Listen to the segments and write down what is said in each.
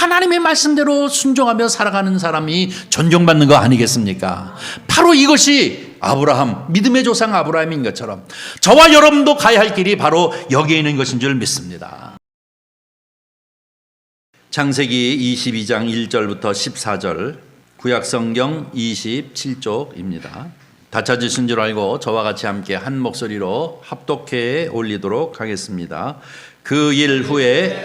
하나님의 말씀대로 순종하며 살아가는 사람이 존경받는 거 아니겠습니까? 바로 이것이 아브라함, 믿음의 조상 아브라함인 것처럼 저와 여러분도 가야 할 길이 바로 여기에 있는 것인 줄 믿습니다. 창세기 22장 1절부터 14절, 구약성경 27쪽입니다. 다 찾으신 줄 알고 저와 같이 함께 한 목소리로 합독해 올리도록 하겠습니다. 그 일 후에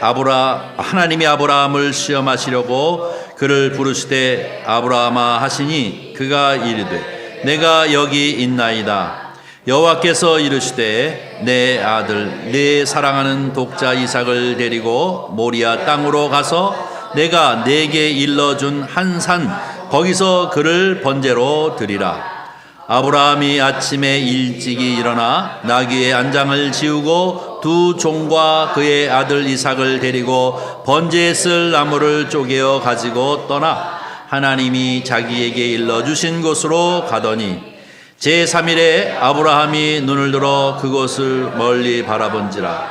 하나님이 아브라함을 시험하시려고 그를 부르시되 아브라함아 하시니 그가 이르되 내가 여기 있나이다. 여호와께서 이르시되 내 아들 내 사랑하는 독자 이삭을 데리고 모리아 땅으로 가서 내가 네게 일러준 한 산 거기서 그를 번제로 드리라. 아브라함이 아침에 일찍이 일어나 나귀의 안장을 지우고 두 종과 그의 아들 이삭을 데리고 번제에 쓸 나무를 쪼개어 가지고 떠나 하나님이 자기에게 일러주신 곳으로 가더니 제3일에 아브라함이 눈을 들어 그곳을 멀리 바라본지라.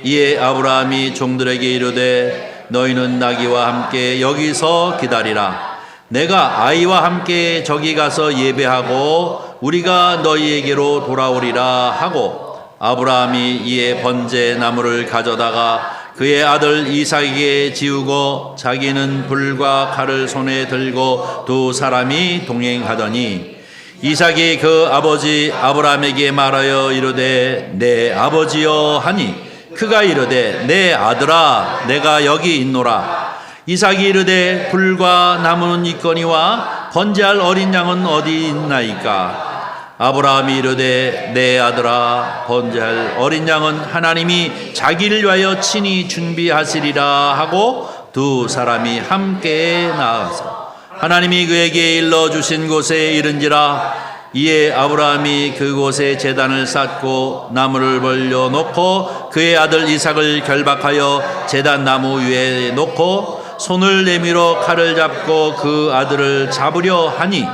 이에 아브라함이 종들에게 이르되 너희는 나귀와 함께 여기서 기다리라. 내가 아이와 함께 저기 가서 예배하고 우리가 너희에게로 돌아오리라 하고 아브라함이 이에 번제 나무를 가져다가 그의 아들 이삭에게 지우고 자기는 불과 칼을 손에 들고 두 사람이 동행하더니 이삭이 그 아버지 아브라함에게 말하여 이르되 내 아버지여 하니 그가 이르되 내 아들아 내가 여기 있노라. 이삭이 이르되 불과 나무는 있거니와 번제할 어린 양은 어디 있나이까. 아브라함이 이르되 내 아들아 번제할 어린 양은 하나님이 자기를 위하여 친히 준비하시리라 하고 두 사람이 함께 나아가서 하나님이 그에게 일러주신 곳에 이른지라. 이에 아브라함이 그곳에 제단을 쌓고 나무를 벌려 놓고 그의 아들 이삭을 결박하여 제단 나무 위에 놓고 손을 내밀어 칼을 잡고 그 아들을 잡으려 하니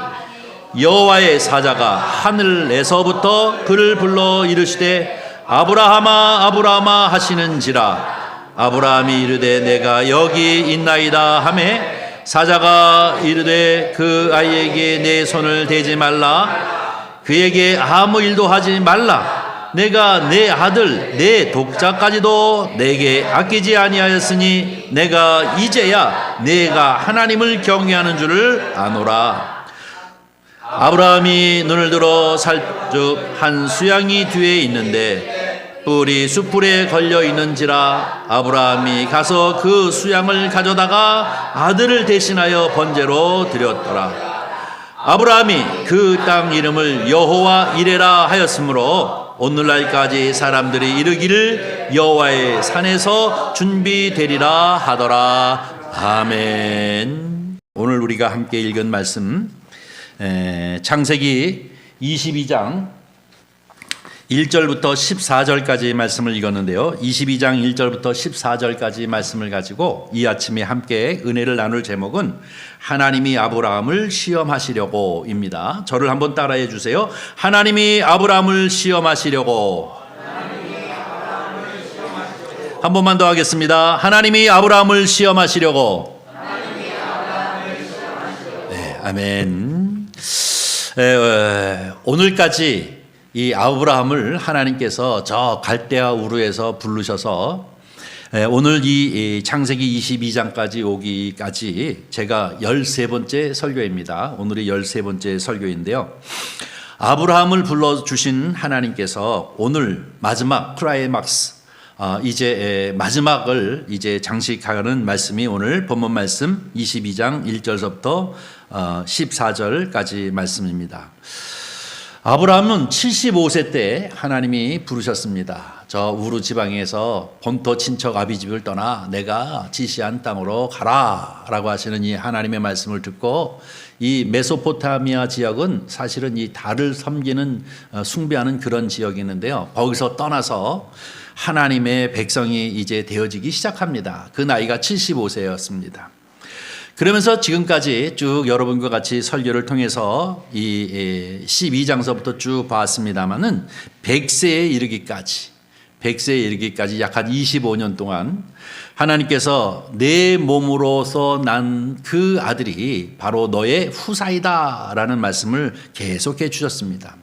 여호와의 사자가 하늘에서부터 그를 불러 이르시되 아브라함아 아브라함아 하시는지라. 아브라함이 이르되 내가 여기 있나이다 하매 사자가 이르되 그 아이에게 내 손을 대지 말라. 그에게 아무 일도 하지 말라. 내가 내 아들 내 독자까지도 내게 아끼지 아니하였으니 내가 이제야 내가 하나님을 경외하는 줄을 아노라. 아브라함이 눈을 들어 살쭉 한 수양이 뒤에 있는데 뿔이 숯불에 걸려 있는지라. 아브라함이 가서 그 수양을 가져다가 아들을 대신하여 번제로 드렸더라. 아브라함이 그 땅 이름을 여호와 이레라 하였으므로 오늘날까지 사람들이 이르기를 여호와의 산에서 준비되리라 하더라. 아멘. 오늘 우리가 함께 읽은 말씀 창세기 22장 1절부터 14절까지 말씀을 읽었는데요. 22장 1절부터 14절까지 말씀을 가지고 이 아침에 함께 은혜를 나눌 제목은 하나님이 아브라함을 시험하시려고입니다. 저를 한번 따라해 주세요. 하나님이 아브라함을 시험하시려고. 한 번만 더 하겠습니다. 하나님이 아브라함을 시험하시려고. 네, 아멘. 오늘까지 이 아브라함을 하나님께서 저 갈대아 우르에서 부르셔서 오늘 이 창세기 22장까지 오기까지 제가 13번째 설교입니다. 오늘이 13번째 설교인데요. 아브라함을 불러주신 하나님께서 오늘 마지막 클라이막스 이제 마지막을 이제 장식하는 말씀이 오늘 본문 말씀 22장 1절부터 14절까지 말씀입니다. 아브라함은 75세 때 하나님이 부르셨습니다. 저 우르 지방에서 본토 친척 아비집을 떠나 내가 지시한 땅으로 가라 라고 하시는 이 하나님의 말씀을 듣고 이 메소포타미아 지역은 사실은 이 달을 섬기는 숭배하는 그런 지역이 있는데요. 거기서 떠나서 하나님의 백성이 이제 되어지기 시작합니다. 그 나이가 75세였습니다. 그러면서 지금까지 쭉 여러분과 같이 설교를 통해서 이 12장서부터 쭉 봤습니다마는 100세에 이르기까지 100세에 이르기까지 약 한 25년 동안 하나님께서 내 몸으로서 난 그 아들이 바로 너의 후사이다라는 말씀을 계속해 주셨습니다.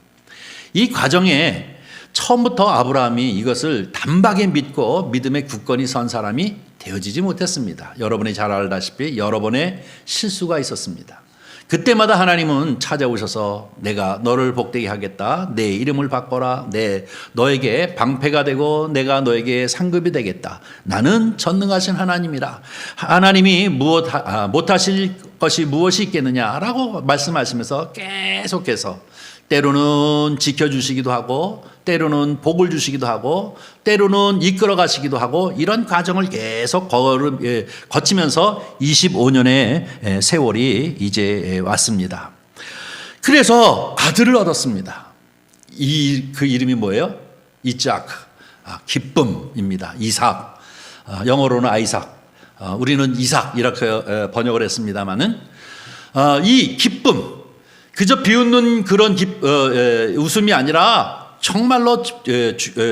이 과정에 처음부터 아브라함이 이것을 단박에 믿고 믿음의 굳건히 선 사람이 되어지지 못했습니다. 여러분이 잘 알다시피 여러 번의 실수가 있었습니다. 그때마다 하나님은 찾아오셔서 내가 너를 복되게 하겠다. 내 이름을 바꿔라. 너에게 방패가 되고 내가 너에게 상급이 되겠다. 나는 전능하신 하나님이라. 하나님이 못하실 것이 무엇이 있겠느냐라고 말씀하시면서 계속해서 때로는 지켜주시기도 하고 때로는 복을 주시기도 하고 때로는 이끌어 가시기도 하고 이런 과정을 계속 거치면서 25년의 세월이 이제 왔습니다. 그래서 아들을 얻었습니다. 그 이름이 뭐예요? 이삭, 기쁨입니다. 이삭, 영어로는 아이삭, 우리는 이삭 이렇게 번역을 했습니다마는 이 기쁨, 그저 비웃는 그런 웃음이 아니라 정말로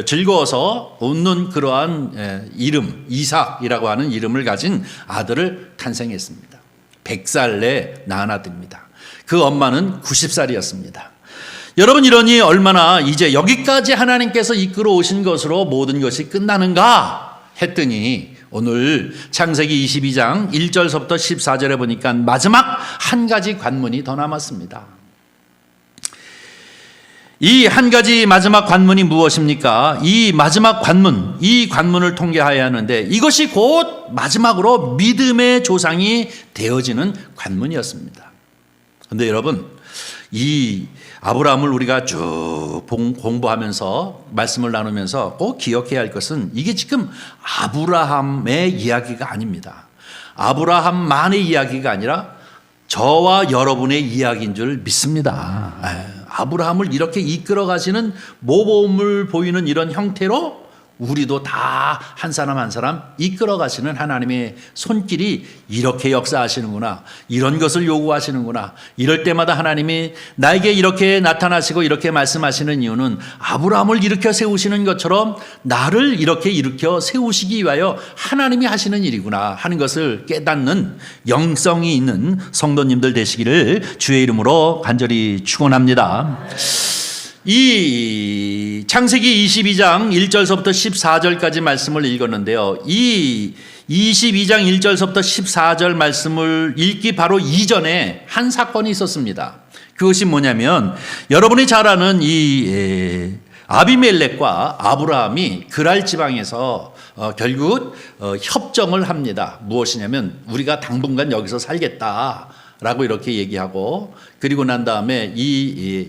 즐거워서 웃는 그러한 이름, 이삭이라고 하는 이름을 가진 아들을 탄생했습니다. 100살에 낳은 아들입니다. 그 엄마는 90살이었습니다. 여러분, 이러니 얼마나 이제 여기까지 하나님께서 이끌어 오신 것으로 모든 것이 끝나는가 했더니 오늘 창세기 22장 1절서부터 14절에 보니까 마지막 한 가지 관문이 더 남았습니다. 이 한 가지 마지막 관문이 무엇입니까? 이 마지막 관문, 이 관문을 통과해야 하는데 이것이 곧 마지막으로 믿음의 조상이 되어지는 관문이었습니다. 그런데 여러분, 이 아브라함을 우리가 쭉 공부하면서 말씀을 나누면서 꼭 기억해야 할 것은 이게 지금 아브라함의 이야기가 아닙니다. 아브라함만의 이야기가 아니라 저와 여러분의 이야기인 줄 믿습니다. 아브라함을 이렇게 이끌어 가시는 모범을 보이는 이런 형태로 우리도 다 한 사람 한 사람 이끌어 가시는 하나님의 손길이 이렇게 역사하시는구나. 이런 것을 요구하시는구나. 이럴 때마다 하나님이 나에게 이렇게 나타나시고 이렇게 말씀하시는 이유는 아브라함을 일으켜 세우시는 것처럼 나를 이렇게 일으켜 세우시기 위하여 하나님이 하시는 일이구나 하는 것을 깨닫는 영성이 있는 성도님들 되시기를 주의 이름으로 간절히 축원합니다. 이 창세기 22장 1절서부터 14절까지 말씀을 읽었는데요. 이 22장 1절서부터 14절 말씀을 읽기 바로 이전에 한 사건이 있었습니다. 그것이 뭐냐면 여러분이 잘 아는 이 아비멜렉과 아브라함이 그랄 지방에서 결국 협정을 합니다. 무엇이냐면 우리가 당분간 여기서 살겠다라고 이렇게 얘기하고 그리고 난 다음에 이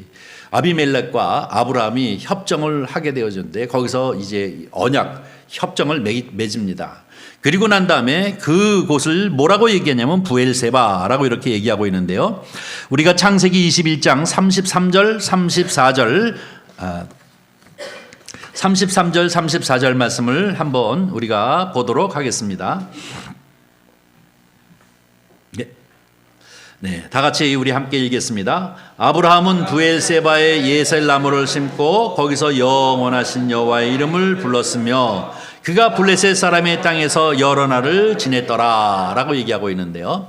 아비멜렉과 아브라함이 협정을 하게 되어졌는데 거기서 이제 언약 협정을 맺습니다. 그리고 난 다음에 그곳을 뭐라고 얘기하냐면 부엘세바라고 이렇게 얘기하고 있는데요. 우리가 창세기 21장 33절 34절 말씀을 한번 우리가 보도록 하겠습니다. 네, 다 같이 우리 함께 읽겠습니다. 아브라함은 부엘세바에 예셀 나무를 심고 거기서 영원하신 여호와의 이름을 불렀으며 그가 블레셋 사람의 땅에서 여러 날을 지냈더라라고 얘기하고 있는데요.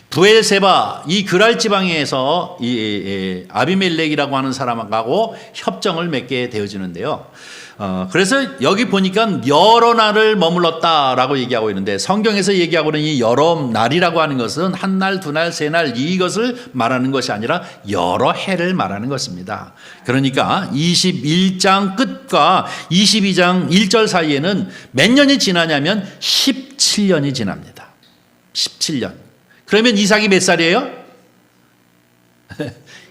부엘세바 이 그랄 지방에서 이 아비멜렉이라고 하는 사람하고 협정을 맺게 되어지는데요. 그래서 여기 보니까 여러 날을 머물렀다라고 얘기하고 있는데 성경에서 얘기하고 있는 이 여러 날이라고 하는 것은 한 날, 두 날, 세 날 이것을 말하는 것이 아니라 여러 해를 말하는 것입니다. 그러니까 21장 끝과 22장 1절 사이에는 몇 년이 지나냐면 17년이 지납니다. 17년. 그러면 이삭이 몇 살이에요?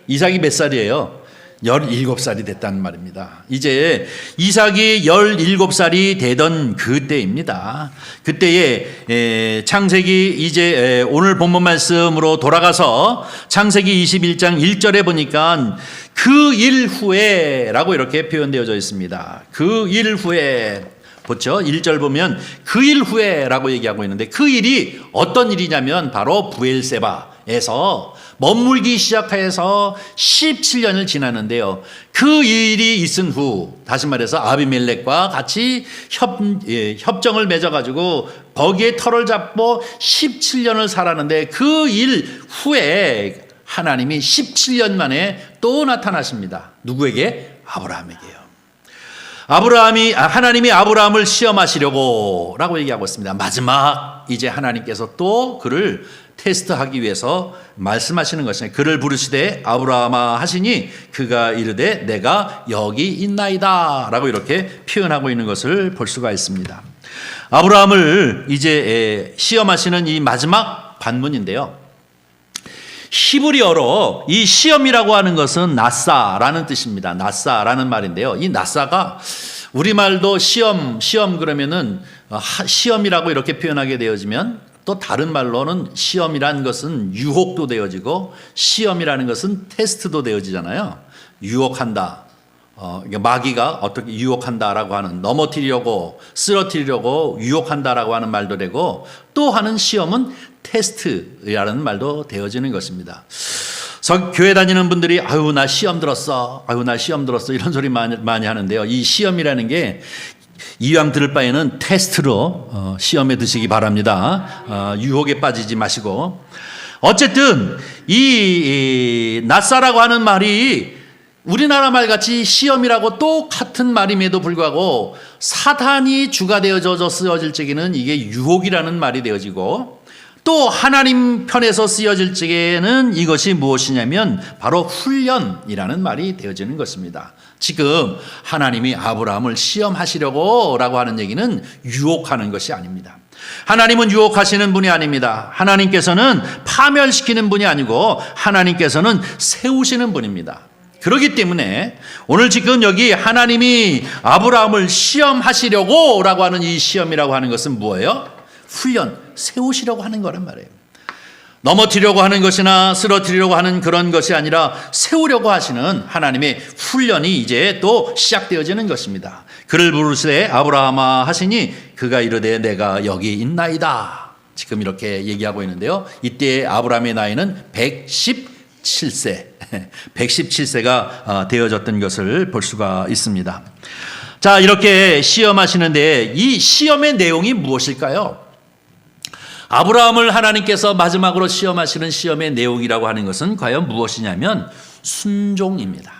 이삭이 몇 살이에요? 17살이 됐다는 말입니다. 이제 이삭이 17살이 되던 그때입니다. 그때에 창세기 이제 오늘 본문 말씀으로 돌아가서 창세기 21장 1절에 보니까 그 일 후에라고 이렇게 표현되어져 있습니다. 그 일 후에 보죠. 1절 보면 그 일 후에라고 얘기하고 있는데 그 일이 어떤 일이냐면 바로 부엘세바 시험에서 머물기 시작해서 17년을 지났는데요. 그 일이 있은 후 다시 말해서 아비멜렉과 같이 협정을 맺어가지고 거기에 터를 잡고 17년을 살았는데 그 일 후에 하나님이 17년 만에 또 나타나십니다. 누구에게? 아브라함에게요. 하나님이 아브라함을 시험하시려고 라고 얘기하고 있습니다. 마지막 이제 하나님께서 또 그를 테스트하기 위해서 말씀하시는 것이니 그를 부르시되 아브라함아 하시니 그가 이르되 내가 여기 있나이다 라고 이렇게 표현하고 있는 것을 볼 수가 있습니다. 아브라함을 이제 시험하시는 이 마지막 관문인데요. 히브리어로 이 시험이라고 하는 것은 나사라는 뜻입니다. 나사라는 말인데요. 이 나사가 우리말도 시험 그러면은 시험이라고 이렇게 표현하게 되어지면 또 다른 말로는 시험이라는 것은 유혹도 되어지고 시험이라는 것은 테스트도 되어지잖아요. 유혹한다. 마귀가 어떻게 유혹한다라고 하는 넘어뜨리려고 쓰러뜨리려고 유혹한다라고 하는 말도 되고 또 하는 시험은 테스트라는 말도 되어지는 것입니다. 교회 다니는 분들이 아유 나 시험 들었어 이런 소리 많이 하는데요. 이 시험이라는 게 이왕 들을 바에는 테스트로 시험에 드시기 바랍니다. 유혹에 빠지지 마시고 어쨌든 이 나사라고 하는 말이 우리나라 말같이 시험이라고 똑같은 말임에도 불구하고 사탄이 주가 되어져 쓰여질 적에는 이게 유혹이라는 말이 되어지고 또 하나님 편에서 쓰여질 적에는 이것이 무엇이냐면 바로 훈련이라는 말이 되어지는 것입니다. 지금 하나님이 아브라함을 시험하시려고 라고 하는 얘기는 유혹하는 것이 아닙니다. 하나님은 유혹하시는 분이 아닙니다. 하나님께서는 파멸시키는 분이 아니고 하나님께서는 세우시는 분입니다. 그렇기 때문에 오늘 지금 여기 하나님이 아브라함을 시험하시려고 라고 하는 이 시험이라고 하는 것은 뭐예요? 훈련, 세우시려고 하는 거란 말이에요. 넘어뜨리려고 하는 것이나 쓰러뜨리려고 하는 그런 것이 아니라 세우려고 하시는 하나님의 훈련이 이제 또 시작되어지는 것입니다. 그를 부르시되 아브라함아 하시니 그가 이르되 내가 여기 있나이다. 지금 이렇게 얘기하고 있는데요. 이때 아브라함의 나이는 117세가 되어졌던 것을 볼 수가 있습니다. 자, 이렇게 시험하시는데 이 시험의 내용이 무엇일까요? 아브라함을 하나님께서 마지막으로 시험하시는 시험의 내용이라고 하는 것은 과연 무엇이냐면 순종입니다.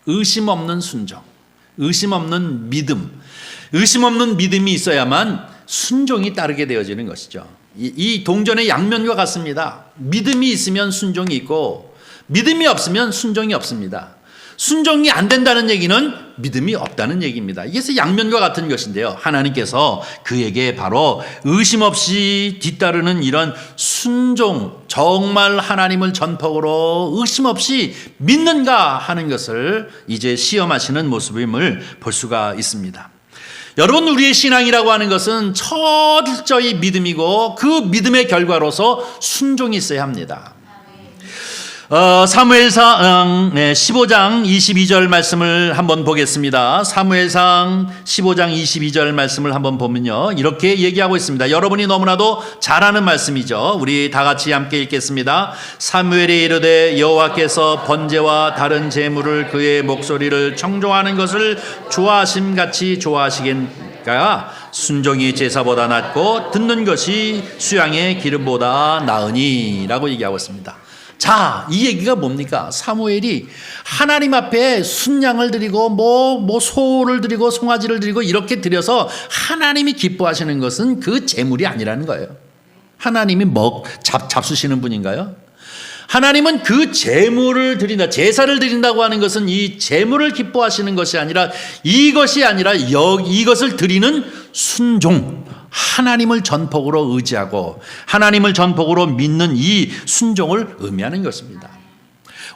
의심 없는 순종, 의심 없는 믿음, 의심 없는 믿음이 있어야만 순종이 따르게 되어지는 것이죠. 이 동전의 양면과 같습니다. 믿음이 있으면 순종이 있고 믿음이 없으면 순종이 없습니다. 순종이 안 된다는 얘기는 믿음이 없다는 얘기입니다. 이게 양면과 같은 것인데요. 하나님께서 그에게 바로 의심 없이 뒤따르는 이런 순종, 정말 하나님을 전폭으로 의심 없이 믿는가 하는 것을 이제 시험하시는 모습임을 볼 수가 있습니다. 여러분, 우리의 신앙이라고 하는 것은 철저히 믿음이고 그 믿음의 결과로서 순종이 있어야 합니다. 사무엘상 15장 22절 말씀을 한번 보겠습니다. 사무엘상 15장 22절 말씀을 한번 보면요, 이렇게 얘기하고 있습니다. 여러분이 너무나도 잘 아는 말씀이죠. 우리 다 같이 함께 읽겠습니다. 사무엘이 이르되 여호와께서 번제와 다른 제물을 그의 목소리를 청종하는 것을 좋아하심같이 좋아하시겠는가? 순종이 제사보다 낫고 듣는 것이 수양의 기름보다 나으니 라고 얘기하고 있습니다. 자, 이 얘기가 뭡니까? 사무엘이 하나님 앞에 순양을 드리고 뭐 소를 드리고 송아지를 드리고 이렇게 드려서 하나님이 기뻐하시는 것은 그 제물이 아니라는 거예요. 하나님이 잡수시는 분인가요? 하나님은 그 제물을 드린다, 제사를 드린다고 하는 것은 이 제물을 기뻐하시는 것이 아니라 이것을 드리는 순종, 하나님을 전폭으로 의지하고 하나님을 전폭으로 믿는 이 순종을 의미하는 것입니다.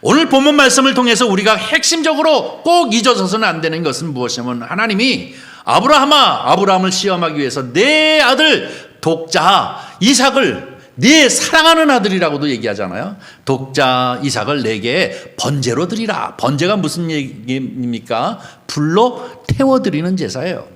오늘 본문 말씀을 통해서 우리가 핵심적으로 꼭 잊어서는 안 되는 것은 무엇이냐면 하나님이 아브라함을 시험하기 위해서 내 아들 독자 이삭을, 네 사랑하는 아들이라고도 얘기하잖아요. 독자 이삭을 내게 번제로 드리라. 번제가 무슨 얘기입니까? 불로 태워드리는 제사예요.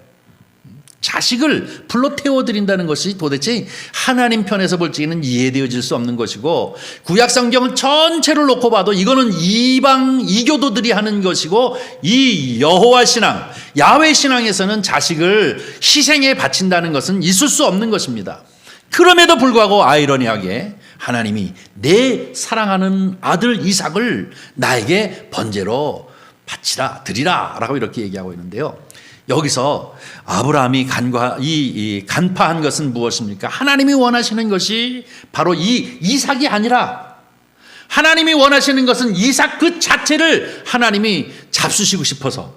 자식을 불러 태워드린다는 것이 도대체 하나님 편에서 볼 적에는 이해되어질 수 없는 것이고, 구약 성경을 전체를 놓고 봐도 이거는 이방 이교도들이 하는 것이고, 이 여호와 신앙, 야훼 신앙에서는 자식을 희생에 바친다는 것은 있을 수 없는 것입니다. 그럼에도 불구하고 아이러니하게 하나님이 내 사랑하는 아들 이삭을 나에게 번제로 바치라, 드리라 라고 이렇게 얘기하고 있는데요. 여기서 아브라함이 간파한 것은 무엇입니까? 하나님이 원하시는 것이 바로 이 이삭이 아니라, 하나님이 원하시는 것은 이삭 그 자체를 하나님이 잡수시고 싶어서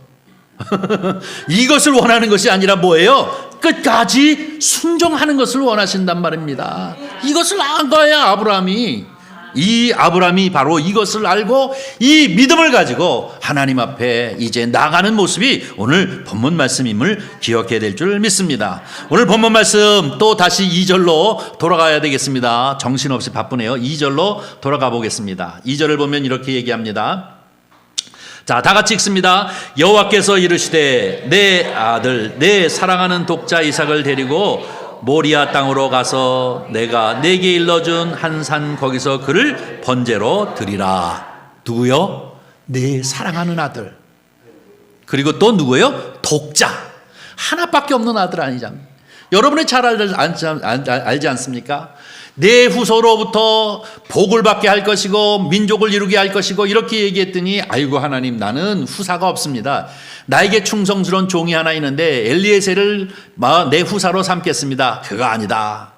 이것을 원하는 것이 아니라 뭐예요? 끝까지 순종하는 것을 원하신단 말입니다. 이것을 안 거예요, 아브라함이. 이 아브라함이 바로 이것을 알고 이 믿음을 가지고 하나님 앞에 이제 나가는 모습이 오늘 본문 말씀임을 기억해야 될 줄 믿습니다. 오늘 본문 말씀 또 다시 2절로 돌아가야 되겠습니다. 정신없이 바쁘네요. 2절로 돌아가 보겠습니다. 2절을 보면 이렇게 얘기합니다. 자, 다 같이 읽습니다. 여호와께서 이르시되 내 아들 내 사랑하는 독자 이삭을 데리고 모리아 땅으로 가서 내가 내게 일러준 한 산 거기서 그를 번제로 드리라. 누구요? 내 사랑하는 아들. 그리고 또 누구요? 독자. 하나밖에 없는 아들 아니잖아요. 여러분이 잘 알지 않습니까? 내 후손으로부터 복을 받게 할 것이고 민족을 이루게 할 것이고 이렇게 얘기했더니, 아이고 하나님, 나는 후사가 없습니다. 나에게 충성스러운 종이 하나 있는데 엘리에셀을 내 후사로 삼겠습니다. 그거 아니다.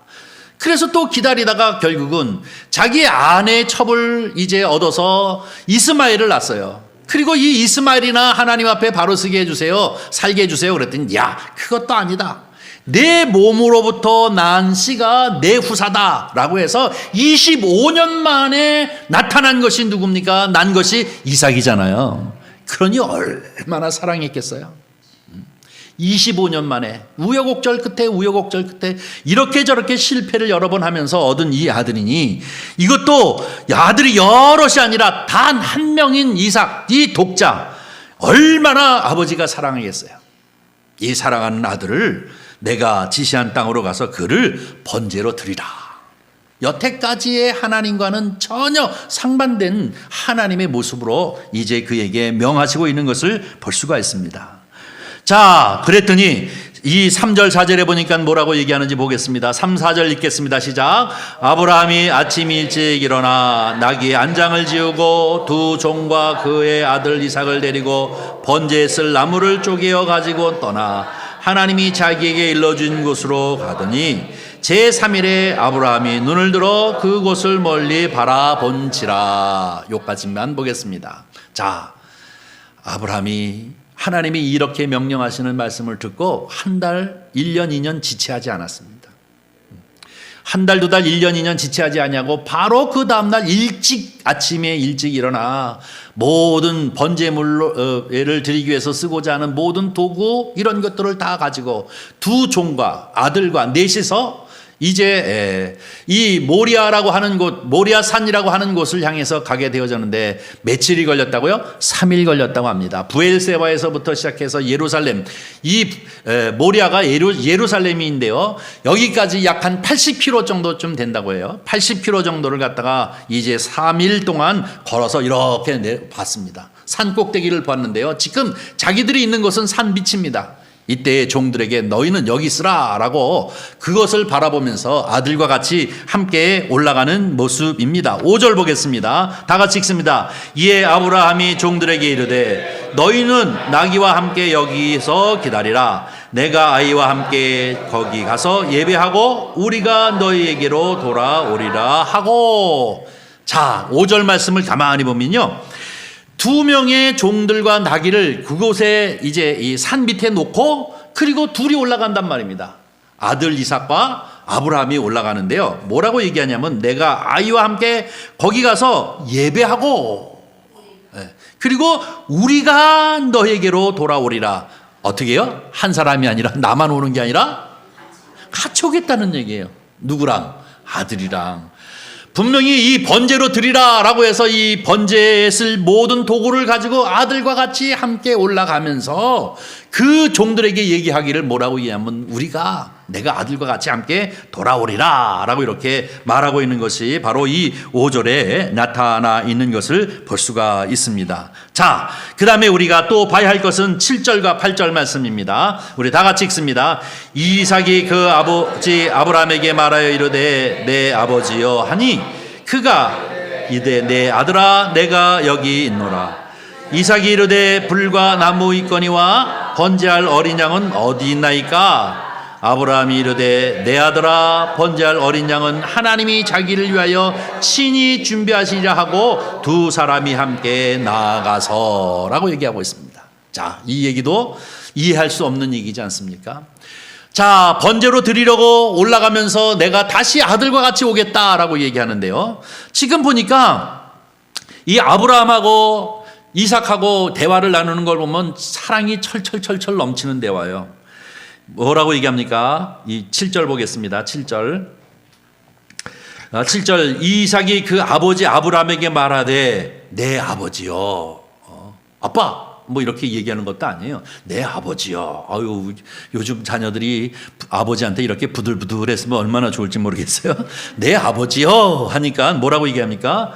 그래서 또 기다리다가 결국은 자기 아내의 첩을 이제 얻어서 이스마엘을 낳았어요. 그리고 이 이스마엘이나 하나님 앞에 바로 서게 해주세요, 살게 해주세요 그랬더니, 야, 그것도 아니다. 내 몸으로부터 난 씨가 내 후사다 라고 해서 25년 만에 나타난 것이 누굽니까? 난 것이 이삭이잖아요. 그러니 얼마나 사랑했겠어요. 25년 만에 우여곡절 끝에 이렇게 저렇게 실패를 여러 번 하면서 얻은 이 아들이니, 이것도 아들이 여럿이 아니라 단 한 명인 이삭, 이 독자, 얼마나 아버지가 사랑하겠어요. 이 사랑하는 아들을 내가 지시한 땅으로 가서 그를 번제로 드리라. 여태까지의 하나님과는 전혀 상반된 하나님의 모습으로 이제 그에게 명하시고 있는 것을 볼 수가 있습니다. 자, 그랬더니 이 3절 4절에 보니까 뭐라고 얘기하는지 보겠습니다. 3, 4절 읽겠습니다. 시작. 아브라함이 아침 일찍 일어나 나귀 안장을 지우고 두 종과 그의 아들 이삭을 데리고 번제에 쓸 나무를 쪼개어 가지고 떠나 하나님이 자기에게 일러준 곳으로 가더니 제3일에 아브라함이 눈을 들어 그곳을 멀리 바라본지라. 요까지만 보겠습니다. 자, 아브라함이 하나님이 이렇게 명령하시는 말씀을 듣고 한 달, 1년, 2년 지체하지 않았습니다. 한 달, 두 달, 1년, 2년 지체하지 않냐고 바로 그 다음날 아침에 일찍 일어나 모든 번제물을 드리기 위해서 쓰고자 하는 모든 도구 이런 것들을 다 가지고 두 종과 아들과 넷이서 이제 이 모리아라고 하는 곳, 모리아산이라고 하는 곳을 향해서 가게 되어졌는데 며칠이 걸렸다고요? 3일 걸렸다고 합니다. 부엘세바에서부터 시작해서 예루살렘, 이 모리아가 예루살렘인데요, 여기까지 약 한 80km 정도쯤 된다고 해요. 80km 정도를 갖다가 이제 3일 동안 걸어서 이렇게 봤습니다. 산 꼭대기를 봤는데요, 지금 자기들이 있는 곳은 산 밑입니다. 이때 종들에게 너희는 여기 있으라 라고 그것을 바라보면서 아들과 같이 함께 올라가는 모습입니다. 5절 보겠습니다. 다 같이 읽습니다. 이에 아브라함이 종들에게 이르되 너희는 나귀와 함께 여기서 기다리라. 내가 아이와 함께 거기 가서 예배하고 우리가 너희에게로 돌아오리라 하고. 자, 5절 말씀을 가만히 보면요, 두 명의 종들과 나귀를 그곳에 이제 이 산 밑에 놓고 그리고 둘이 올라간단 말입니다. 아들 이삭과 아브라함이 올라가는데요, 뭐라고 얘기하냐면 내가 아이와 함께 거기 가서 예배하고 그리고 우리가 너에게로 돌아오리라. 어떻게 해요? 한 사람이 아니라 나만 오는 게 아니라 같이 오겠다는 얘기예요. 누구랑? 아들이랑. 분명히 이 번제로 드리라 라고 해서 이 번제에 쓸 모든 도구를 가지고 아들과 같이 함께 올라가면서 그 종들에게 얘기하기를 뭐라고 얘기하면 우리가 내가 아들과 같이 함께 돌아오리라 라고 이렇게 말하고 있는 것이 바로 이 5절에 나타나 있는 것을 볼 수가 있습니다. 자, 그 다음에 우리가 또 봐야 할 것은 7절과 8절 말씀입니다. 우리 다 같이 읽습니다. 이삭이 그 아버지 아브라함에게 말하여 이르되 내 아버지여 하니 그가 이르되 내 아들아 내가 여기 있노라. 이삭이 이르되 불과 나무 있거니와 번제할 어린 양은 어디 있나이까? 아브라함이 이르되 내 아들아 번제할 어린 양은 하나님이 자기를 위하여 친히 준비하시리라 하고 두 사람이 함께 나아가서 라고 얘기하고 있습니다. 자, 이 얘기도 이해할 수 없는 얘기지 않습니까? 자, 번제로 드리려고 올라가면서 내가 다시 아들과 같이 오겠다라고 얘기하는데요. 지금 보니까 이 아브라함하고 이삭하고 대화를 나누는 걸 보면 사랑이 철철철철 넘치는 대화예요. 뭐라고 얘기합니까? 이 7절 보겠습니다. 7절. 7절 이삭이 그 아버지 아브라함에게 말하되 내 아버지요. 아빠 뭐 이렇게 얘기하는 것도 아니에요. 내 아버지요. 아유, 요즘 자녀들이 아버지한테 이렇게 부들부들했으면 얼마나 좋을지 모르겠어요. 내 아버지요 하니까 뭐라고 얘기합니까?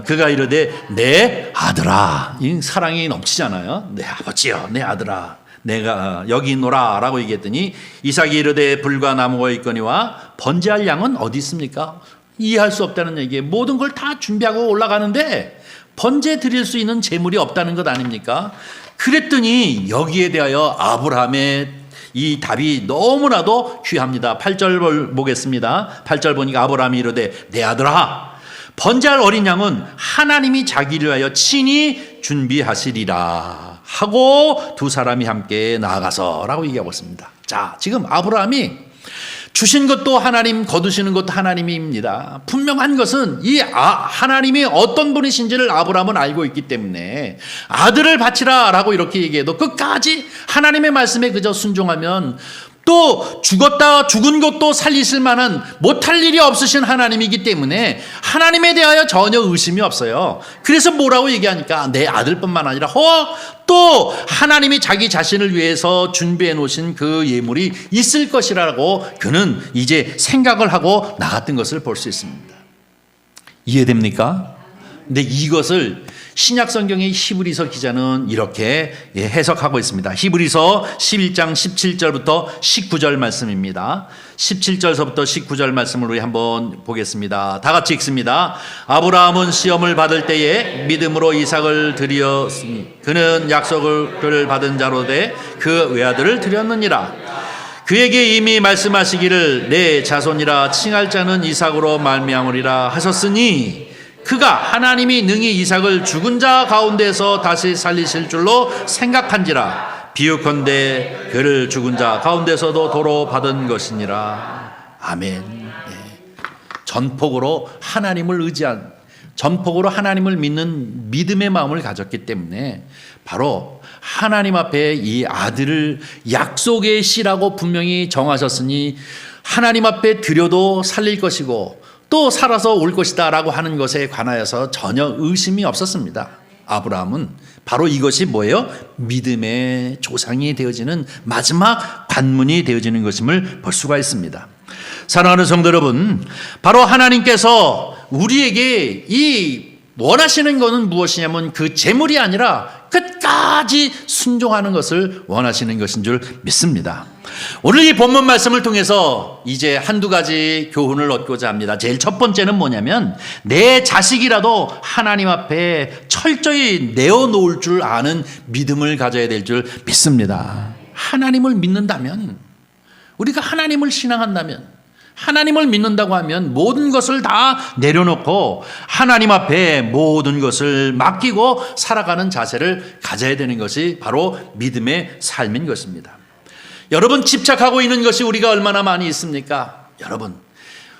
그가 이르되 내 아들아. 이 사랑이 넘치잖아요. 내 아버지요, 내 아들아, 내가 여기 있노라 라고 얘기했더니 이삭이 이르되 불과 나무가 있거니와 번제할 양은 어디 있습니까? 이해할 수 없다는 얘기예요. 모든 걸 다 준비하고 올라가는데 번제 드릴 수 있는 재물이 없다는 것 아닙니까? 그랬더니 여기에 대하여 아브라함의 이 답이 너무나도 귀합니다. 8절 보겠습니다. 8절 보니까 아브라함이 이르되 내 아들아 번제할 어린 양은 하나님이 자기를 위하여 친히 준비하시리라 하고 두 사람이 함께 나아가서 라고 얘기하고 있습니다. 자, 지금 아브라함이 주신 것도 하나님, 거두시는 것도 하나님입니다. 분명한 것은 이 하나님이 어떤 분이신지를 아브라함은 알고 있기 때문에 아들을 바치라 라고 이렇게 얘기해도 끝까지 하나님의 말씀에 그저 순종하면 또 죽은 것도 살리실 만한 못할 일이 없으신 하나님이기 때문에 하나님에 대하여 전혀 의심이 없어요. 그래서 뭐라고 얘기하니까 내 아들뿐만 아니라 또 하나님이 자기 자신을 위해서 준비해 놓으신 그 예물이 있을 것이라고 그는 이제 생각을 하고 나갔던 것을 볼 수 있습니다. 이해됩니까? 근데 이것을 신약 성경의 히브리서 기자는 이렇게 해석하고 있습니다. 히브리서 11장 17절부터 19절 말씀입니다. 17절서부터 19절 말씀을 우리 한번 보겠습니다. 다 같이 읽습니다. 아브라함은 시험을 받을 때에 믿음으로 이삭을 드렸으니 그는 약속을 받은 자로 돼 그 외아들을 드렸느니라. 그에게 이미 말씀하시기를 내 자손이라 칭할 자는 이삭으로 말미암으리라 하셨으니 그가 하나님이 능히 이삭을 죽은 자 가운데서 다시 살리실 줄로 생각한지라 비유컨대 그를 죽은 자 가운데서도 도로 받은 것이니라. 아멘. 전폭으로 하나님을 믿는 믿음의 마음을 가졌기 때문에 바로 하나님 앞에 이 아들을 약속의 씨라고 분명히 정하셨으니 하나님 앞에 드려도 살릴 것이고 또 살아서 올 것이다 라고 하는 것에 관하여서 전혀 의심이 없었습니다. 아브라함은 바로 이것이 뭐예요? 믿음의 조상이 되어지는 마지막 관문이 되어지는 것임을 볼 수가 있습니다. 사랑하는 성도 여러분, 바로 하나님께서 우리에게 이 원하시는 것은 무엇이냐면 그 재물이 아니라 끝까지 순종하는 것을 원하시는 것인 줄 믿습니다. 오늘 이 본문 말씀을 통해서 이제 한두 가지 교훈을 얻고자 합니다. 제일 첫 번째는 뭐냐면 내 자식이라도 하나님 앞에 철저히 내어놓을 줄 아는 믿음을 가져야 될 줄 믿습니다. 하나님을 믿는다면, 우리가 하나님을 신앙한다면, 하나님을 믿는다고 하면 모든 것을 다 내려놓고 하나님 앞에 모든 것을 맡기고 살아가는 자세를 가져야 되는 것이 바로 믿음의 삶인 것입니다. 여러분, 집착하고 있는 것이 우리가 얼마나 많이 있습니까? 여러분,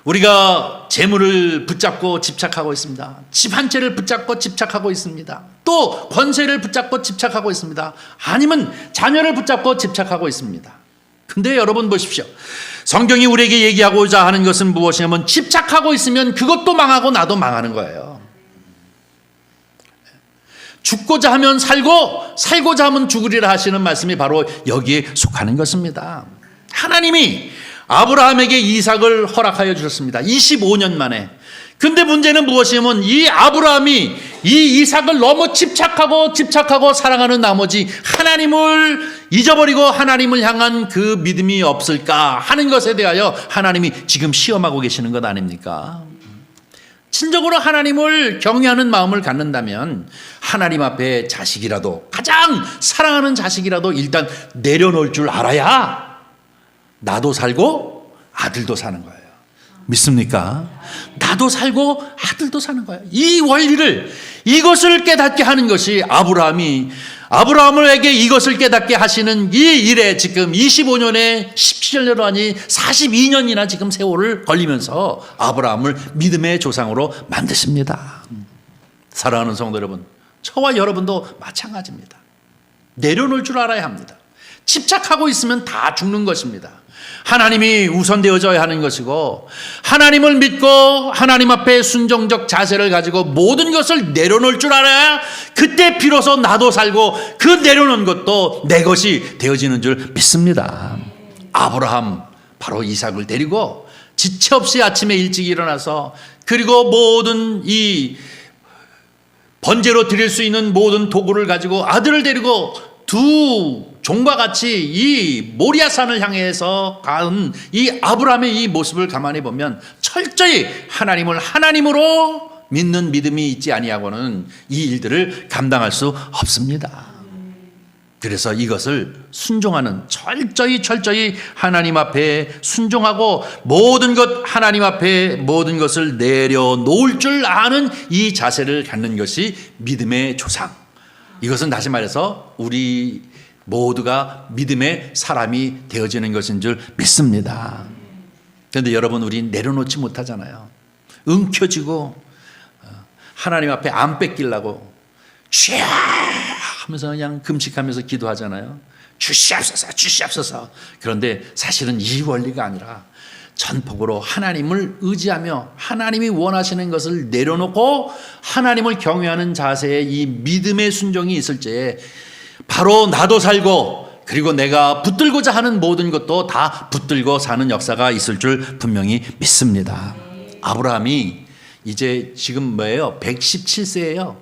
우리가 재물을 붙잡고 집착하고 있습니다. 집 한 채를 붙잡고 집착하고 있습니다. 또 권세를 붙잡고 집착하고 있습니다. 아니면 자녀를 붙잡고 집착하고 있습니다. 근데 여러분 보십시오. 성경이 우리에게 얘기하고자 하는 것은 무엇이냐면 집착하고 있으면 그것도 망하고 나도 망하는 거예요. 죽고자 하면 살고 살고자 하면 죽으리라 하시는 말씀이 바로 여기에 속하는 것입니다. 하나님이 아브라함에게 이삭을 허락하여 주셨습니다. 25년 만에. 근데 문제는 무엇이냐면 이 아브라함이 이 이삭을 너무 집착하고 사랑하는 나머지 하나님을 잊어버리고 하나님을 향한 그 믿음이 없을까 하는 것에 대하여 하나님이 지금 시험하고 계시는 것 아닙니까? 진정으로 하나님을 경외하는 마음을 갖는다면 하나님 앞에 자식이라도, 가장 사랑하는 자식이라도 일단 내려놓을 줄 알아야 나도 살고 아들도 사는 거예요. 믿습니까? 나도 살고 아들도 사는 거예요. 이 원리를, 이것을 깨닫게 하는 것이 아브라함에게 이것을 깨닫게 하시는 이 일에 지금 25년에 17년으로 하니 42년이나 지금 세월을 걸리면서 아브라함을 믿음의 조상으로 만드십니다. 사랑하는 성도 여러분, 저와 여러분도 마찬가지입니다. 내려놓을 줄 알아야 합니다. 집착하고 있으면 다 죽는 것입니다. 하나님이 우선되어져야 하는 것이고, 하나님을 믿고 하나님 앞에 순종적 자세를 가지고 모든 것을 내려놓을 줄 알아야 그때 비로소 나도 살고 그 내려놓은 것도 내 것이 되어지는 줄 믿습니다. 아브라함 바로 이삭을 데리고 지체 없이 아침에 일찍 일어나서, 그리고 모든 이 번제로 드릴 수 있는 모든 도구를 가지고 아들을 데리고 두 종과 같이 이 모리아산을 향해서 간 이 아브라함의 이 모습을 가만히 보면 철저히 하나님을 하나님으로 믿는 믿음이 있지 아니하고는 이 일들을 감당할 수 없습니다. 그래서 이것을 순종하는, 철저히 하나님 앞에 순종하고 모든 것, 하나님 앞에 모든 것을 내려놓을 줄 아는 이 자세를 갖는 것이 믿음의 조상. 이것은 다시 말해서 우리 모두가 믿음의 사람이 되어지는 것인 줄 믿습니다. 그런데 여러분, 우리 내려놓지 못하잖아요. 움켜쥐고 하나님 앞에 안 뺏기려고 쥐야 하면서 그냥 금식하면서 기도하잖아요. 주시옵소서. 그런데 사실은 이 원리가 아니라 전폭으로 하나님을 의지하며 하나님이 원하시는 것을 내려놓고 하나님을 경외하는 자세에 이 믿음의 순종이 있을 때에 바로 나도 살고, 그리고 내가 붙들고자 하는 모든 것도 다 붙들고 사는 역사가 있을 줄 분명히 믿습니다. 아브라함이 이제 지금 뭐예요? 117세예요.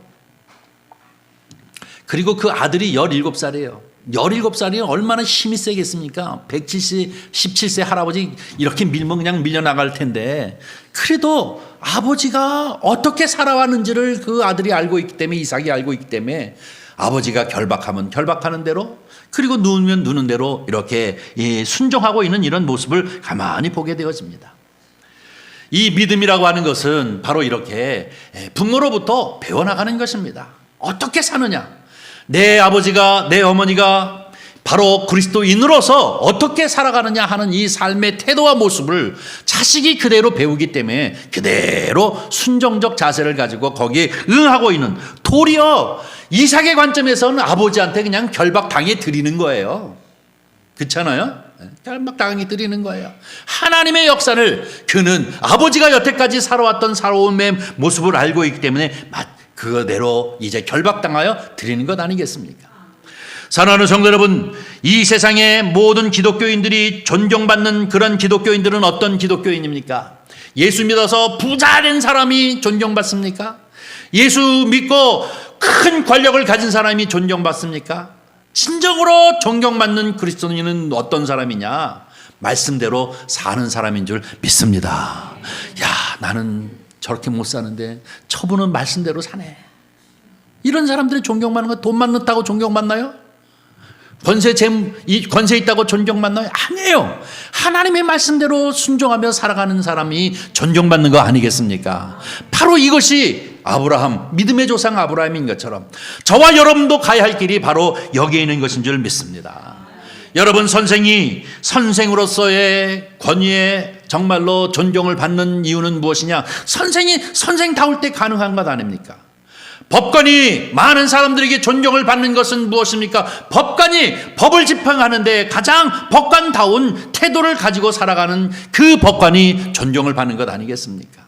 그리고 그 아들이 17살이에요. 17살이면 얼마나 힘이 세겠습니까? 117세 할아버지 이렇게 밀면 그냥 밀려나갈 텐데, 그래도 아버지가 어떻게 살아왔는지를 그 아들이 알고 있기 때문에, 이삭이 알고 있기 때문에 아버지가 결박하면 결박하는 대로, 그리고 누우면 누는 대로 이렇게 순종하고 있는 이런 모습을 가만히 보게 되어집니다. 이 믿음이라고 하는 것은 바로 이렇게 부모로부터 배워나가는 것입니다. 어떻게 사느냐? 내 아버지가, 내 어머니가 바로 그리스도인으로서 어떻게 살아가느냐 하는 이 삶의 태도와 모습을 자식이 그대로 배우기 때문에 그대로 순종적 자세를 가지고 거기에 응하고 있는, 도리어 이삭의 관점에서는 아버지한테 그냥 결박당해 드리는 거예요. 그렇잖아요? 결박당해 드리는 거예요. 하나님의 역사를 그는 아버지가 여태까지 살아왔던 살아옴의 모습을 알고 있기 때문에 그대로 이제 결박당하여 드리는 것 아니겠습니까? 사랑하는 성도 여러분, 이 세상의 모든 기독교인들이 존경받는 그런 기독교인들은 어떤 기독교인입니까? 예수 믿어서 부자 된 사람이 존경받습니까? 예수 믿고 큰 권력을 가진 사람이 존경받습니까? 진정으로 존경받는 그리스도인은 어떤 사람이냐? 말씀대로 사는 사람인 줄 믿습니다. 야, 나는 저렇게 못 사는데 저분은 말씀대로 사네. 이런 사람들이 존경받는 거, 돈 많다고 존경받나요? 권세 있다고 존경받나요? 아니에요. 하나님의 말씀대로 순종하며 살아가는 사람이 존경받는 거 아니겠습니까? 바로 이것이 아브라함, 믿음의 조상 아브라함인 것처럼 저와 여러분도 가야 할 길이 바로 여기에 있는 것인 줄 믿습니다. 여러분, 선생이 선생으로서의 권위에 정말로 존경을 받는 이유는 무엇이냐? 선생이 선생다울 때 가능한 것 아닙니까? 법관이 많은 사람들에게 존경을 받는 것은 무엇입니까? 법관이 법을 집행하는데 가장 법관다운 태도를 가지고 살아가는 그 법관이 존경을 받는 것 아니겠습니까?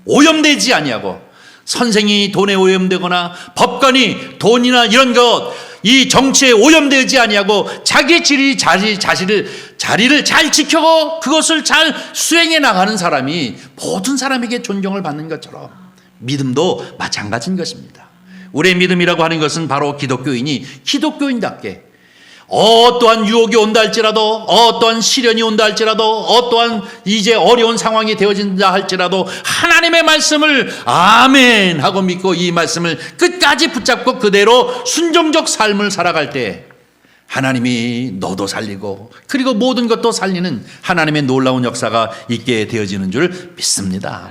오염되지 아니하고 선생이 돈에 오염되거나 법관이 돈이나 이런 것, 이 정치에 오염되지 아니하고 자기 자리를 잘 지켜고 그것을 잘 수행해 나가는 사람이 모든 사람에게 존경을 받는 것처럼 믿음도 마찬가지인 것입니다. 우리의 믿음이라고 하는 것은 바로 기독교인이 기독교인답게 어떠한 유혹이 온다 할지라도, 어떠한 시련이 온다 할지라도, 어떠한 이제 어려운 상황이 되어진다 할지라도 하나님의 말씀을 아멘 하고 믿고 이 말씀을 끝까지 붙잡고 그대로 순종적 삶을 살아갈 때 하나님이 너도 살리고 그리고 모든 것도 살리는 하나님의 놀라운 역사가 있게 되어지는 줄 믿습니다.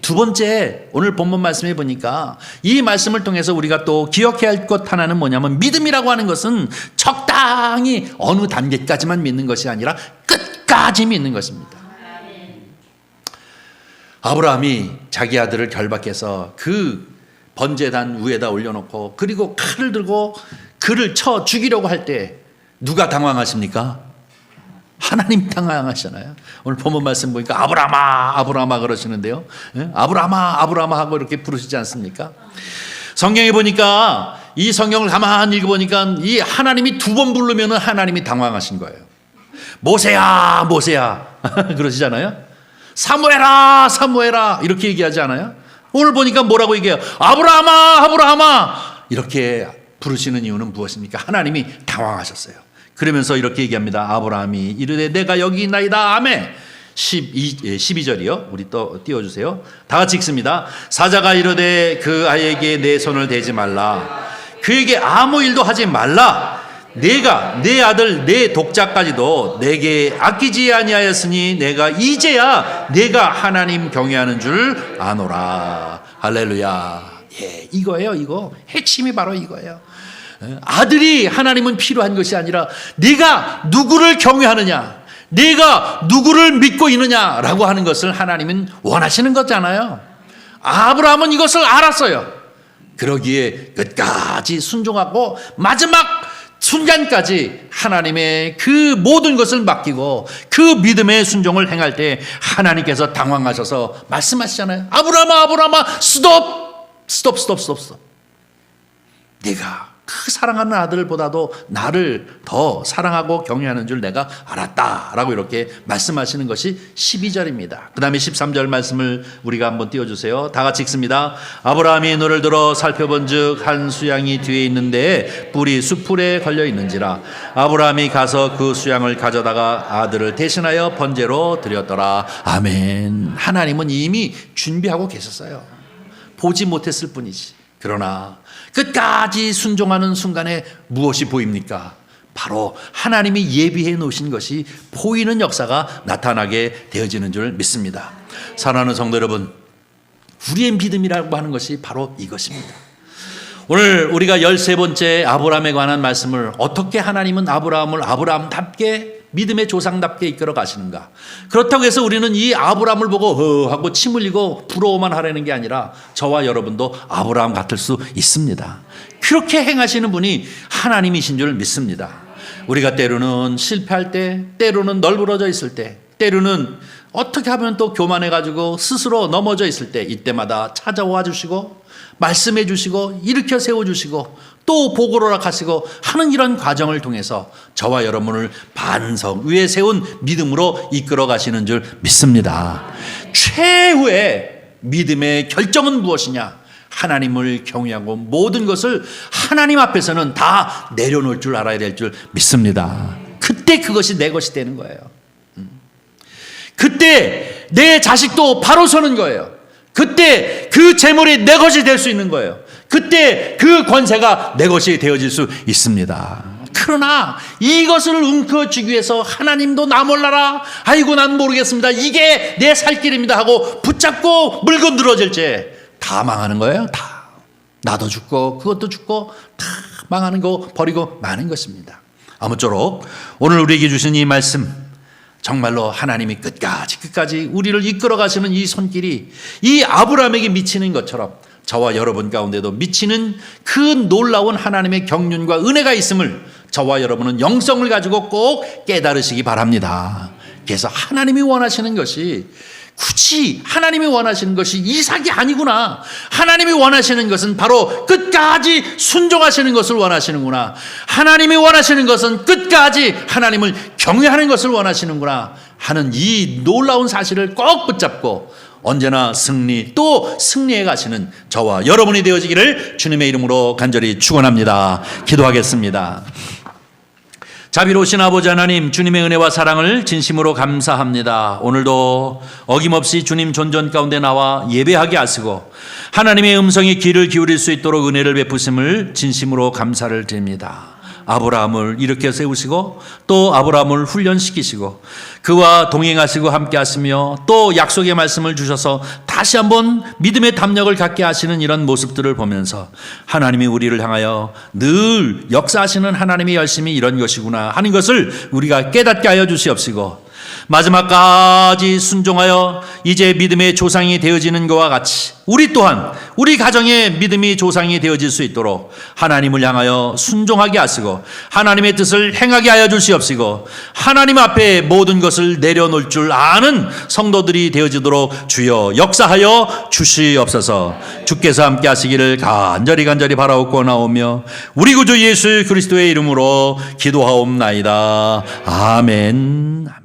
두 번째, 오늘 본문 말씀에 보니까 이 말씀을 통해서 우리가 또 기억해야 할 것 하나는 뭐냐면 믿음이라고 하는 것은 적당히 어느 단계까지만 믿는 것이 아니라 끝까지 믿는 것입니다. 아브라함이 자기 아들을 결박해서 그 번제단 위에다 올려놓고 그리고 칼을 들고 그를 쳐 죽이려고 할 때 누가 당황하십니까? 하나님 당황하시잖아요. 오늘 본문 말씀 보니까 아브라함아 아브라함아 그러시는데요. 아브라함아 아브라함아 하고 이렇게 부르시지 않습니까? 성경에 보니까 이 성경을 가만히 읽어보니까 이 하나님이 두 번 부르면 하나님이 당황하신 거예요. 모세야 모세야 그러시잖아요. 사무엘아 사무엘아 이렇게 얘기하지 않아요? 오늘 보니까 뭐라고 얘기해요? 아브라함아 아브라함아 이렇게 부르시는 이유는 무엇입니까? 하나님이 당황하셨어요. 그러면서 이렇게 얘기합니다. 아브라함이 이르되 내가 여기 있나이다. 아멘. 12절이요. 우리 또 띄워주세요. 다 같이 읽습니다. 사자가 이르되 그 아이에게 내 손을 대지 말라. 그에게 아무 일도 하지 말라. 내가 내 아들 내 독자까지도 내게 아끼지 아니하였으니 내가 이제야 내가 하나님 경외하는 줄 아노라. 할렐루야. 예, 이거예요. 이거 핵심이 바로 이거예요. 아들이 하나님은 필요한 것이 아니라 네가 누구를 경외하느냐, 네가 누구를 믿고 있느냐라고 하는 것을 하나님은 원하시는 거잖아요. 아브라함은 이것을 알았어요. 그러기에 끝까지 순종하고 마지막 순간까지 하나님의 그 모든 것을 맡기고 그 믿음의 순종을 행할 때 하나님께서 당황하셔서 말씀하시잖아요. 아브라함아 아브라함아 스톱. 네가 그 사랑하는 아들보다도 나를 더 사랑하고 경외하는 줄 내가 알았다라고 이렇게 말씀하시는 것이 12절입니다. 그 다음에 13절 말씀을 우리가 한번 띄워주세요. 다 같이 읽습니다. 아브라함이 눈을 들어 살펴본 즉 한 수양이 뒤에 있는데 뿔이 숯불에 걸려 있는지라. 아브라함이 가서 그 수양을 가져다가 아들을 대신하여 번제로 드렸더라. 아멘. 하나님은 이미 준비하고 계셨어요. 보지 못했을 뿐이지. 그러나 끝까지 순종하는 순간에 무엇이 보입니까? 바로 하나님이 예비해 놓으신 것이 보이는 역사가 나타나게 되어지는 줄 믿습니다. 사랑하는 성도 여러분, 우리의 믿음이라고 하는 것이 바로 이것입니다. 오늘 우리가 13번째 아브라함에 관한 말씀을 어떻게 하나님은 아브라함을 아브라함답게 믿음의 조상답게 이끌어 가시는가. 그렇다고 해서 우리는 이 아브라함을 보고 하고 침 흘리고 부러워만 하려는 게 아니라 저와 여러분도 아브라함 같을 수 있습니다. 그렇게 행하시는 분이 하나님이신 줄 믿습니다. 우리가 때로는 실패할 때, 때로는 널브러져 있을 때, 때로는 어떻게 하면 또 교만해가지고 스스로 넘어져 있을 때 이때마다 찾아와 주시고 말씀해 주시고 일으켜 세워주시고 또 보고로라 하시고 하는 이런 과정을 통해서 저와 여러분을 반석 위에 세운 믿음으로 이끌어 가시는 줄 믿습니다. 최후의 믿음의 결정은 무엇이냐? 하나님을 경외하고 모든 것을 하나님 앞에서는 다 내려놓을 줄 알아야 될 줄 믿습니다. 그때 그것이 내 것이 되는 거예요. 그때 내 자식도 바로 서는 거예요. 그때 그 재물이 내 것이 될 수 있는 거예요. 그때 그 권세가 내 것이 되어질 수 있습니다. 그러나 이것을 움켜쥐기 위해서 하나님도 나 몰라라, 아이고 난 모르겠습니다, 이게 내 살 길입니다 하고 붙잡고 물고 늘어질 때 다 망하는 거예요. 다 나도 죽고 그것도 죽고 다 망하는 거 버리고 마는 것입니다. 아무쪼록 오늘 우리에게 주신 이 말씀 정말로 하나님이 끝까지 우리를 이끌어 가시는 이 손길이 이 아브라함에게 미치는 것처럼 저와 여러분 가운데도 미치는 그 놀라운 하나님의 경륜과 은혜가 있음을 저와 여러분은 영성을 가지고 꼭 깨달으시기 바랍니다. 그래서 하나님이 원하시는 것이 굳이 하나님이 원하시는 것이 이삭이 아니구나. 하나님이 원하시는 것은 바로 끝까지 순종하시는 것을 원하시는구나. 하나님이 원하시는 것은 끝까지 하나님을 경외하는 것을 원하시는구나 하는 이 놀라운 사실을 꼭 붙잡고 언제나 승리 또 승리해 가시는 저와 여러분이 되어지기를 주님의 이름으로 간절히 축원합니다. 기도하겠습니다. 자비로우신 아버지 하나님, 주님의 은혜와 사랑을 진심으로 감사합니다. 오늘도 어김없이 주님 존전 가운데 나와 예배하게 하시고 하나님의 음성에 귀를 기울일 수 있도록 은혜를 베푸심을 진심으로 감사를 드립니다. 아브라함을 일으켜 세우시고 또 아브라함을 훈련시키시고 그와 동행하시고 함께 하시며 또 약속의 말씀을 주셔서 다시 한번 믿음의 담력을 갖게 하시는 이런 모습들을 보면서 하나님이 우리를 향하여 늘 역사하시는 하나님의 열심이 이런 것이구나 하는 것을 우리가 깨닫게 하여 주시옵시고 마지막까지 순종하여 이제 믿음의 조상이 되어지는 것과 같이 우리 또한 우리 가정의 믿음이 조상이 되어질 수 있도록 하나님을 향하여 순종하게 하시고 하나님의 뜻을 행하게 하여 주시옵시고 하나님 앞에 모든 것을 내려놓을 줄 아는 성도들이 되어지도록 주여 역사하여 주시옵소서. 주께서 함께 하시기를 간절히 바라옵고 나오며 우리 구주 예수 그리스도의 이름으로 기도하옵나이다. 아멘.